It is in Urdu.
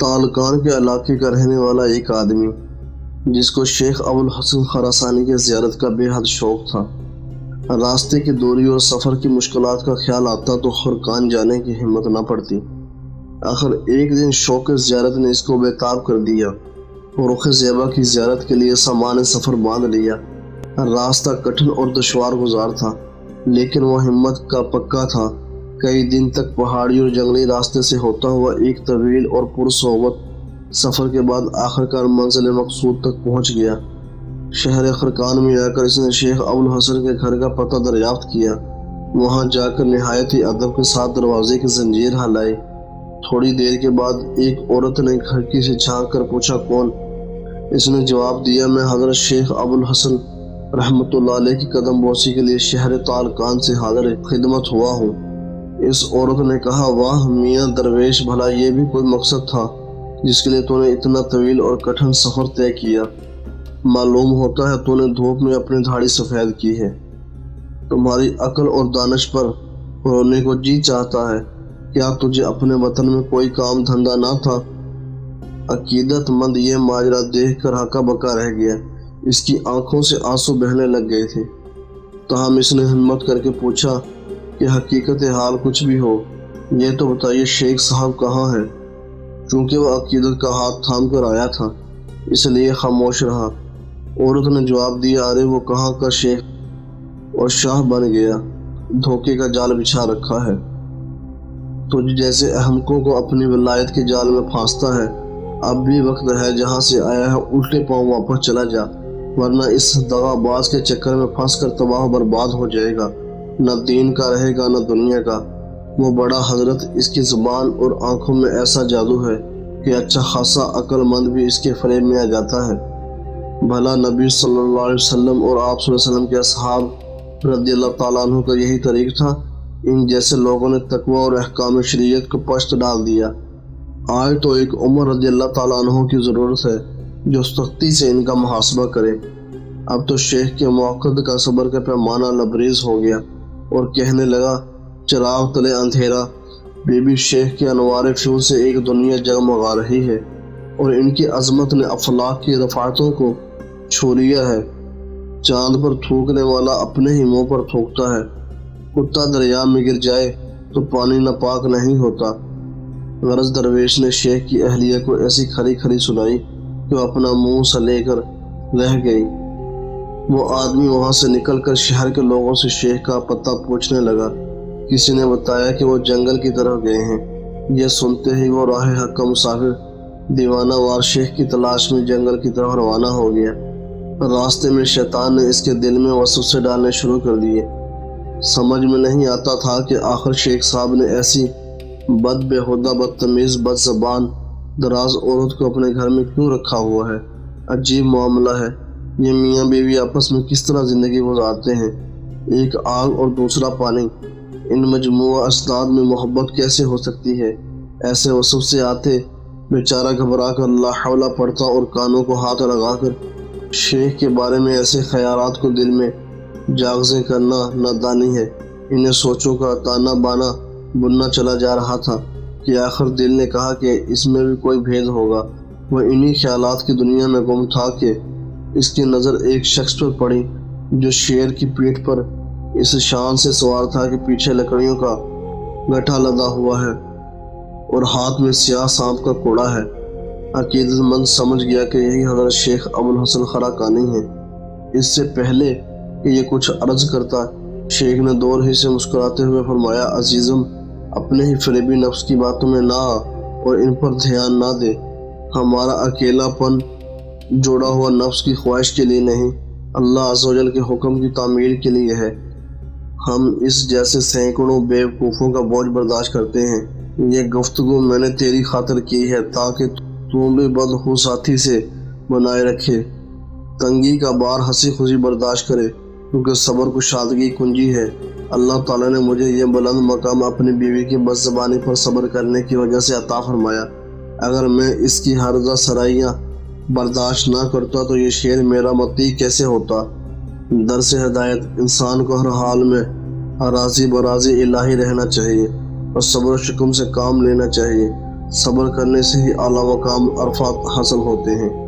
تالقان کے علاقے کا رہنے والا ایک آدمی جس کو شیخ ابوالحسن خراسانی کی زیارت کا بے حد شوق تھا۔ راستے کی دوری اور سفر کی مشکلات کا خیال آتا تو خرقان جانے کی ہمت نہ پڑتی۔ آخر ایک دن شوق زیارت نے اس کو بےتاب کر دیا اور رخ زیبا کی زیارت کے لیے سامان سفر باندھ لیا۔ راستہ کٹھن اور دشوار گزار تھا، لیکن وہ ہمت کا پکا تھا۔ کئی دن تک پہاڑی اور جنگلی راستے سے ہوتا ہوا ایک طویل اور پرصحبت سفر کے بعد آخرکار منزل مقصود تک پہنچ گیا۔ شہر خرقان میں آ کر اس نے شیخ ابوالحسن کے گھر کا پتہ دریافت کیا۔ وہاں جا کر نہایت ہی ادب کے ساتھ دروازے کی زنجیر ہلائی۔ تھوڑی دیر کے بعد ایک عورت نے کھڑکی سے جھانک کر پوچھا، کون؟ اس نے جواب دیا، میں حضرت شیخ ابوالحسن رحمۃ اللہ علیہ کی قدم بوسی کے لیے شہر تالقان سے حاضر خدمت ہوا ہوں۔ اس عورت نے کہا، واہ میاں درویش، بھلا یہ بھی کوئی مقصد تھا جس کے لیے تو نے اتنا طویل اور کٹھن سفر طے کیا؟ معلوم ہوتا ہے تو نے دھوپ میں اپنی دھاڑی سفید کی ہے۔ تمہاری عقل اور دانش پر رونے کو جی چاہتا ہے۔ کیا تجھے اپنے وطن میں کوئی کام دھندا نہ تھا؟ عقیدت مند یہ ماجرا دیکھ کر ہکا بکا رہ گیا۔ اس کی آنکھوں سے آنسو بہنے لگ گئے تھے۔ تاہم اس نے ہمت کر کے پوچھا کہ حقیقت حال کچھ بھی ہو، یہ تو بتائیے شیخ صاحب کہاں ہے؟ چونکہ وہ عقیدت کا ہاتھ تھام کر آیا تھا، اس لیے خاموش رہا۔ عورت نے جواب دیا، ارے وہ کہاں کا شیخ اور شاہ بن گیا، دھوکے کا جال بچھا رکھا ہے۔ تجھ جیسے احمقوں کو اپنی ولایت کے جال میں پھانستا ہے۔ اب بھی وقت ہے، جہاں سے آیا ہے الٹے پاؤں واپس چلا جا، ورنہ اس دغا باز کے چکر میں پھنس کر تباہ و برباد ہو جائے گا۔ نہ دین کا رہے گا نہ دنیا کا۔ وہ بڑا حضرت، اس کی زبان اور آنکھوں میں ایسا جادو ہے کہ اچھا خاصا عقل مند بھی اس کے فریب میں آ جاتا ہے۔ بھلا نبی صلی اللہ علیہ وسلم اور آپ صلی اللہ علیہ وسلم کے اصحاب رضی اللہ تعالیٰ عنہ کا یہی طریق تھا؟ ان جیسے لوگوں نے تقوی اور احکام شریعت کو پشت ڈال دیا۔ آج تو ایک عمر رضی اللہ تعالیٰ عنہ کی ضرورت ہے جو سختی سے ان کا محاسبہ کرے۔ اب تو شیخ کے موقد کا صبر کا پیمانہ لبریز ہو گیا اور کہنے لگا، چراغ تلے اندھیرا۔ بی بی شیخ کے انوار فیض سے ایک دنیا جگمگا رہی ہے اور ان کی عظمت نے افلاک کی رفعتوں کو چھو لیا ہے۔ چاند پر تھوکنے والا اپنے ہی منہ پر تھوکتا ہے۔ کتا دریا میں گر جائے تو پانی ناپاک نہیں ہوتا۔ غرض درویش نے شیخ کی اہلیہ کو ایسی کھری کھری سنائی کہ وہ اپنا منہ سا لے کر رہ گئی۔ وہ آدمی وہاں سے نکل کر شہر کے لوگوں سے شیخ کا پتہ پوچھنے لگا۔ کسی نے بتایا کہ وہ جنگل کی طرف گئے ہیں۔ یہ سنتے ہی وہ راہ حق کا مسافر دیوانہ وار شیخ کی تلاش میں جنگل کی طرف روانہ ہو گیا۔ راستے میں شیطان نے اس کے دل میں وسوسے ڈالنے شروع کر دیے۔ سمجھ میں نہیں آتا تھا کہ آخر شیخ صاحب نے ایسی بد بےہودہ بدتمیز بد زبان دراز عورت کو اپنے گھر میں کیوں رکھا ہوا ہے؟ عجیب معاملہ ہے، یہ میاں بیوی آپس میں کس طرح زندگی گزارتے ہیں؟ ایک آگ اور دوسرا پانی، ان مجموعہ اسناد میں محبت کیسے ہو سکتی ہے؟ ایسے وسوسے آتے، بیچارہ گھبرا کر لا حول پڑھتا اور کانوں کو ہاتھ لگا کر شیخ کے بارے میں ایسے خیالات کو دل میں جاغزیں کرنا نادانی ہے۔ انہیں سوچوں کا تانا بانا بننا چلا جا رہا تھا کہ آخر دل نے کہا کہ اس میں بھی کوئی بھید ہوگا۔ وہ انہی خیالات کی دنیا میں گم تھا کہ اس کی نظر ایک شخص پر پڑی جو شیر کی پیٹھ پر اس شان سے سوار تھا کہ پیچھے لکڑیوں کا گٹھا لدا ہوا ہے اور ہاتھ میں سیاہ سانپ کا کوڑا ہے۔ عقیدت مند سمجھ گیا کہ یہی حضرت شیخ ابوالحسن خرقانی ہے۔ اس سے پہلے کہ یہ کچھ عرض کرتا، شیخ نے دور ہی سے مسکراتے ہوئے فرمایا، عزیزم، اپنے ہی فریبی نفس کی باتوں میں نہ آ اور ان پر دھیان نہ دے۔ ہمارا اکیلا پن جوڑا ہوا نفس کی خواہش کے لیے نہیں، اللہ عز و جل کے حکم کی تعمیل کے لیے ہے۔ ہم اس جیسے سینکڑوں بے وقوفوں کا بوجھ برداشت کرتے ہیں۔ یہ گفتگو میں نے تیری خاطر کی ہے تاکہ تو بھی بدخو ساتھی سے بنائے رکھے، تنگی کا بار ہنسی خوشی برداشت کرے، کیونکہ صبر کو شادگی کنجی ہے۔ اللہ تعالیٰ نے مجھے یہ بلند مقام اپنی بیوی کی بد زبانی پر صبر کرنے کی وجہ سے عطا فرمایا۔ اگر میں اس کی ہرزہ سرائیاں برداشت نہ کرتا تو یہ شعر میرا مطیع کیسے ہوتا؟ درس ہدایت، انسان کو ہر حال میں راضی براضی الہی رہنا چاہیے اور صبر و شکم سے کام لینا چاہیے۔ صبر کرنے سے ہی اعلیٰ مقام عرفات حاصل ہوتے ہیں۔